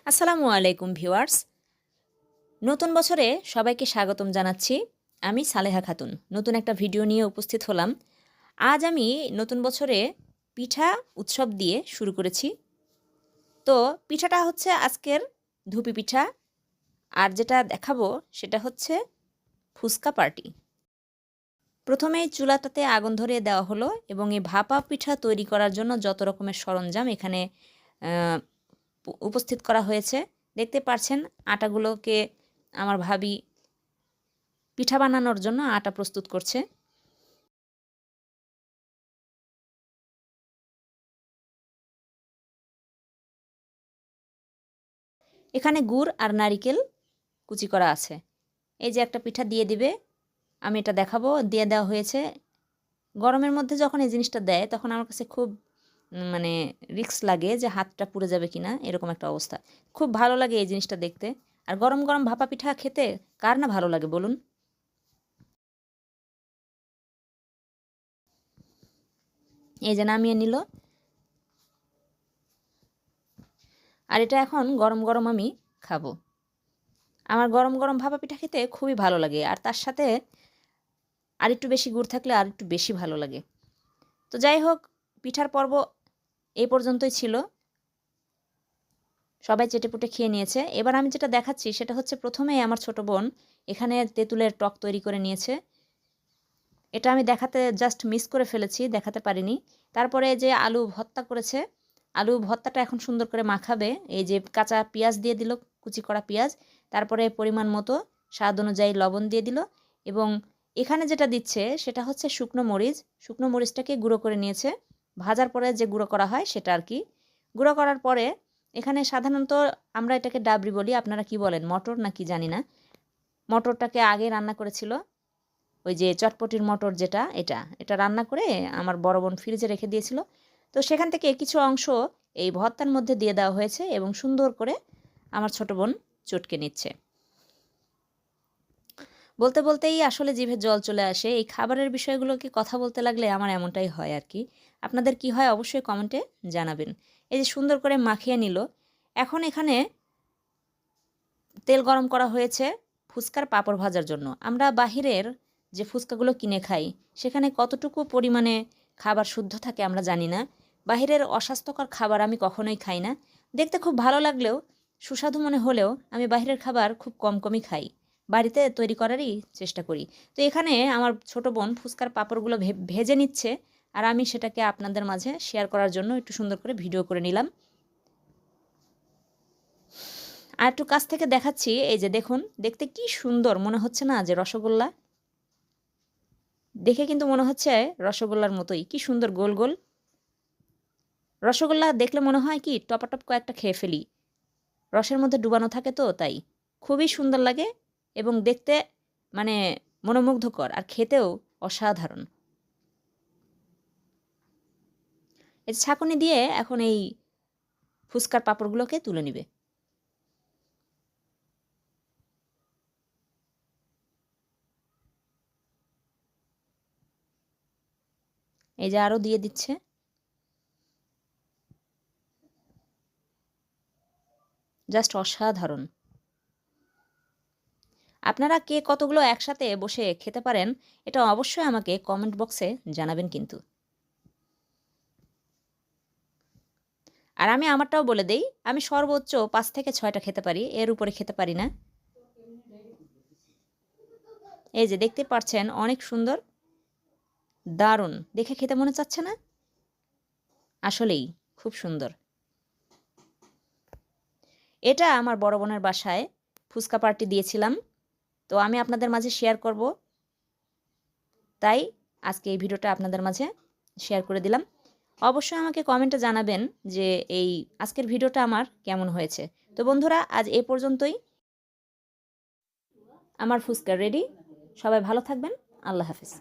আসসালামু আলাইকুম ভিউয়ার্স। নতুন বছরে সবাইকে স্বাগতম জানাচ্ছি। আমি সালেহা খাতুন নতুন একটা ভিডিও নিয়ে উপস্থিত হলাম। আজ আমি নতুন বছরে পিঠা উৎসব দিয়ে শুরু করেছি। তো পিঠাটা হচ্ছে আজকের ধুপি পিঠা, আর যেটা দেখাবো সেটা হচ্ছে ফুচকা পার্টি। প্রথমেই চুলাটাতে আগুন ধরিয়ে দেওয়া হলো এবং এই ভাপা পিঠা তৈরি করার জন্য যত রকমের সরঞ্জাম এখানে উপস্থিত করা হয়েছে। দেখতে পাচ্ছেন আটাগুলোকে আমার ভাবি পিঠা বানানোর জন্য আটা প্রস্তুত করছে। এখানে গুড় আর নারিকেল কুচি করা আছে। এই যে একটা পিঠা দিয়ে দিবে, আমি এটা দেখাবো। দিয়ে দেওয়া হয়েছে। গরমের মধ্যে যখন এই জিনিসটা দেয় তখন আমার কাছে খুব মানে রিস্ক লাগে যে হাতটা পুড়ে যাবে কিনা, এরকম একটা অবস্থা। খুব ভালো লাগে এই জিনিসটা দেখতে। আর গরম গরম ভাপা পিঠা খেতে কার না ভালো লাগে বলুন। এই যে নামিয়ে নিল, আর এটা এখন গরম গরম আমি খাবো। আমার গরম গরম ভাপা পিঠা খেতে খুবই ভালো লাগে, আর তার সাথে আর একটু বেশি গুড় থাকলে আর একটু বেশি ভালো লাগে। তো যাই হোক, পিঠার পর্ব এই পর্যন্তই ছিল। সবাই চেটেপুটে খেয়ে নিয়েছে। এবার আমি যেটা দেখাচ্ছি সেটা হচ্ছে, প্রথমেই আমার ছোট বোন এখানে তেঁতুলের টক তৈরি করে নিয়েছে। এটা আমি দেখাতে জাস্ট মিস করে ফেলেছি, দেখাতে পারিনি। তারপরে যে আলু ভর্তা করেছে, আলু ভর্তাটা এখন সুন্দর করে মাখাবে। এই যে কাঁচা পেঁয়াজ দিয়ে দিল, কুচি করা পেঁয়াজ। তারপরে পরিমাণ মতো স্বাদ অনুযায়ী লবণ দিয়ে দিল, এবং এখানে যেটা দিচ্ছে সেটা হচ্ছে শুকনো মরিচ। শুকনো মরিচটাকে গুঁড়ো করে নিয়েছে, ভাজার পরে যে গুঁড়ো করা হয় সেটা আর কি। গুঁড়ো করার পরে এখানে সাধারণত আমরা এটাকে ডাবরি বলি, আপনারা কি বলেন, মটর না কি জানি না। মটরটাকে আগে রান্না করেছিল, ওই যে চটপটির মটর যেটা, এটা এটা রান্না করে আমার বড় বোন ফ্রিজে রেখে দিয়েছিল। তো সেখান থেকে কিছু অংশ এই ভর্তার মধ্যে দিয়ে দেওয়া হয়েছে এবং সুন্দর করে আমার ছোট বোন চটকে নিচ্ছে। বলতে বলতেই আসলে জিভে জল চলে আসে। এই খাবারের বিষয়গুলোকে কথা বলতে লাগলে আমার এমনটাই হয় আর কি। আপনাদের কি হয় অবশ্যই কমেন্টে জানাবেন। এই যে সুন্দর করে মাখিয়ে নিল। এখন এখানে তেল গরম করা হয়েছে ফুচকার পাঁপড় ভাজার জন্য। আমরা বাহিরের যে ফুচকাগুলো কিনে খাই সেখানে কতটুকু পরিমাণে খাবার শুদ্ধ থাকে আমরা জানি না। বাহিরের অস্বাস্থ্যকর খাবার আমি কখনোই খাই না। দেখতে খুব ভালো লাগলেও, সুস্বাদু মনে হলেও আমি বাহিরের খাবার খুব কমই খাই। বাড়িতে তৈরি করারই চেষ্টা করি। তো এখানে আমার ছোট বোন ফুচকার পাঁপড়গুলো ভেজে নিচ্ছে, আর আমি সেটাকে আপনাদের মাঝে শেয়ার করার জন্য একটু সুন্দর করে ভিডিও করে নিলাম। আর একটু কাছ থেকে দেখাচ্ছি। এই যে দেখুন, দেখতে কি সুন্দর মনে হচ্ছে না যে রসগোল্লা? দেখে কিন্তু মনে হচ্ছে রসগোল্লার মতোই, কি সুন্দর গোল গোল রসগোল্লা। দেখলে মনে হয় কি টপাটপ কয়েকটা খেয়ে ফেলি, রসের মধ্যে ডুবানো থাকে তো তাই। খুবই সুন্দর লাগে এবং দেখতে মানে মনোমুগ্ধকর, আর খেতেও অসাধারণ। এই ছাঁকুনি দিয়ে এখন এই ফুচকার পাঁপড়গুলোকে তুলে নিবে। এই যে আরও দিয়ে দিচ্ছে। জাস্ট অসাধারণ। আপনারা কে কতগুলো একসাথে বসে খেতে পারেন এটা অবশ্যই আমাকে কমেন্ট বক্সে জানাবেন কিন্তু। আর আমি আমারটাও বলে দেই, আমি সর্বোচ্চ ৫ থেকে ৬টা খেতে পারি, এর উপরে খেতে পারি না। এই যে দেখতে পাচ্ছেন অনেক সুন্দর, দারুণ, দেখে খেতে মনে চাচ্ছে না? আসলেই খুব সুন্দর। এটা আমার বড় বোনের বাসায় ফুচকা পার্টি দিয়েছিলাম, তো আমি আপনাদের মাঝে শেয়ার করব, তাই আজকে এই ভিডিওটা আপনাদের মাঝে শেয়ার করে দিলাম। অবশ্যই আমাকে কমেন্টে জানাবেন যে এই আজকের ভিডিওটা আমার কেমন হয়েছে। তো বন্ধুরা, আজ এ পর্যন্তই। আমার ফুচকা রেডি। সবাই ভালো থাকবেন। আল্লাহ হাফেজ।